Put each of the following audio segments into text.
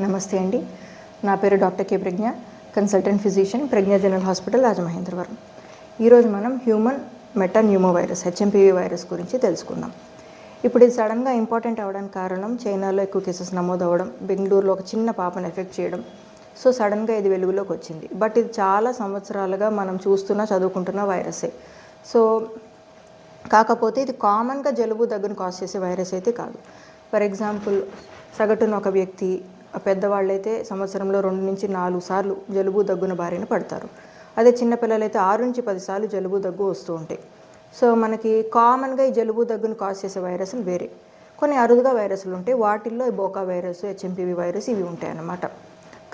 నమస్తే అండి. నా పేరు డాక్టర్ కే ప్రజ్ఞ, కన్సల్టెంట్ ఫిజిషియన్, ప్రజ్ఞ జనరల్ హాస్పిటల్, రాజమహేంద్రవరం. ఈరోజు మనం హ్యూమన్ మెటాన్యూమోవైరస్ హెచ్ఎంపివి వైరస్ గురించి తెలుసుకుందాం. ఇప్పుడు ఇది సడన్గా ఇంపార్టెంట్ అవ్వడానికి కారణం చైనాలో ఎక్కువ కేసెస్ నమోదవ్వడం, బెంగళూరులో ఒక చిన్న పాపను ఎఫెక్ట్ చేయడం. సో సడన్గా ఇది వెలుగులోకి వచ్చింది. బట్ ఇది చాలా సంవత్సరాలుగా మనం చదువుకుంటున్న వైరసే. సో కాకపోతే ఇది కామన్గా జలుబు దగ్గును కాజ్ చేసే వైరస్ అయితే కాదు. ఫర్ ఎగ్జాంపుల్, సగటున ఒక వ్యక్తి, పెద్దవాళ్ళైతే సంవత్సరంలో 2 నుంచి 4 సార్లు జలుబు దగ్గున బారిన పడతారు. అదే చిన్నపిల్లలైతే 6 నుంచి 10 సార్లు జలుబు దగ్గు వస్తూ ఉంటాయి. సో మనకి కామన్గా ఈ జలుబు దగ్గును కాజ్ చేసే వైరస్లు వేరే, కొన్ని అరుదుగా వైరస్లు ఉంటాయి. వాటిల్లో బోకా వైరస్, హెచ్ఎంపివి వైరస్ ఇవి ఉంటాయి అన్నమాట.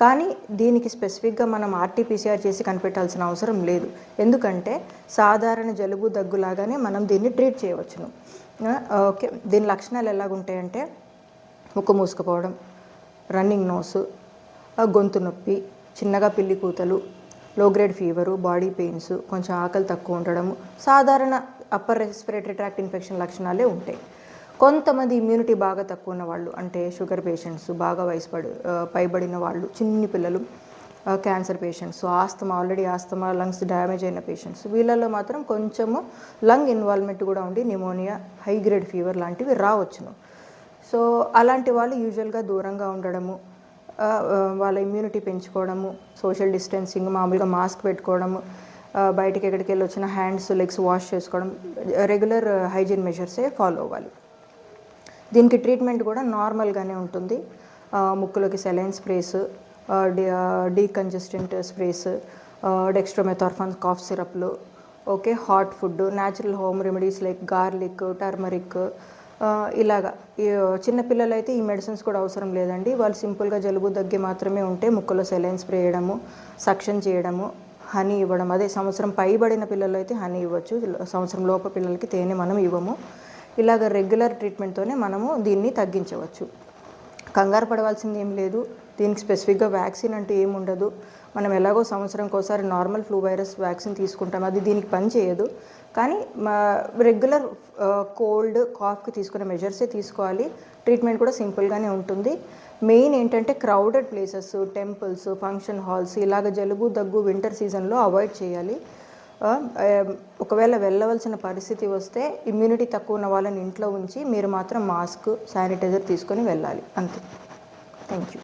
కానీ దీనికి స్పెసిఫిక్గా మనం ఆర్టీపీసీఆర్ చేసి కనిపెట్టాల్సిన అవసరం లేదు. ఎందుకంటే సాధారణ జలుబు దగ్గులాగానే మనం దీన్ని ట్రీట్ చేయవచ్చును. ఓకే, దీని లక్షణాలు ఎలాగుంటాయంటే ముక్కు మూసుకుపోవడం, రన్నింగ్ నోసు, గొంతు నొప్పి, చిన్నగా పిల్లి కూతలు, లో గ్రేడ్ ఫీవరు, బాడీ పెయిన్స్, కొంచెం ఆకలి తక్కువ ఉండడము, సాధారణ అప్పర్ రెస్పిరేటరీ ట్రాక్ట్ ఇన్ఫెక్షన్ లక్షణాలే ఉంటాయి. కొంతమంది ఇమ్యూనిటీ బాగా తక్కువ ఉన్న వాళ్ళు, అంటే షుగర్ పేషెంట్స్, బాగా పైబడిన వాళ్ళు, చిన్ని పిల్లలు, cancer patients, already asthma lungs damage అయిన పేషెంట్స్, వీళ్ళల్లో మాత్రం కొంచెము లంగ్ ఇన్వాల్వ్మెంట్ కూడా ఉండి నిమోనియా, హై గ్రేడ్ ఫీవర్ లాంటివి రావచ్చును. సో అలాంటి వాళ్ళు యూజువల్గా దూరంగా ఉండడము, వాళ్ళ ఇమ్యూనిటీ పెంచుకోవడము, సోషల్ డిస్టెన్సింగ్, మామూలుగా మాస్క్ పెట్టుకోవడము, బయటికి ఎక్కడికి వెళ్ళి వచ్చిన హ్యాండ్స్ లెగ్స్ వాష్ చేసుకోవడం, రెగ్యులర్ హైజీన్ మెజర్సే ఫాలో అవ్వాలి. దీనికి ట్రీట్మెంట్ కూడా నార్మల్గానే ఉంటుంది. ముక్కులోకి saline sprays, decongestant sprays, dextromethorphan cough సిరప్లు, okay, hot food, natural home remedies like garlic, turmeric, ఇలాగా. చిన్నపిల్లలు అయితే ఈ మెడిసిన్స్ కూడా అవసరం లేదండి. వాళ్ళు సింపుల్గా జలుబు దగ్గి మాత్రమే ఉంటే ముక్కులో సెలైన్ స్ప్రే చేయడము, సక్షన్ చేయడము, హనీ ఇవ్వడం. అదే సంవత్సరం పైబడిన పిల్లలు అయితే హనీ ఇవ్వచ్చు, సంవత్సరం లోపు పిల్లలకి తేనె మనం ఇవ్వము. ఇలాగ రెగ్యులర్ ట్రీట్మెంట్తోనే మనము దీన్ని తగ్గించవచ్చు. కంగారు పడవలసింది ఏం లేదు. దీనికి స్పెసిఫిక్గా వ్యాక్సిన్ అంటే ఏముండదు. మనం ఎలాగో సంవత్సరంకి ఒకసారి నార్మల్ ఫ్లూ వైరస్ వ్యాక్సిన్ తీసుకుంటాం, అది దీనికి పని చేయదు. కానీ రెగ్యులర్ కోల్డ్, కాఫ్కి తీసుకునే మెజర్సే తీసుకోవాలి. ట్రీట్మెంట్ కూడా సింపుల్గానే ఉంటుంది. మెయిన్ ఏంటంటే crowded places, temples, function halls, ఇలాగ జలుబు దగ్గు వింటర్ సీజన్లో అవాయిడ్ చేయాలి. ఒకవేళ వెళ్ళవలసిన పరిస్థితి వస్తే ఇమ్యూనిటీ తక్కువ ఉన్న వాళ్ళని ఇంట్లో ఉంచి మీరు మాత్రం మాస్క్, శానిటైజర్ తీసుకొని వెళ్ళాలి, అంతే. Thank you.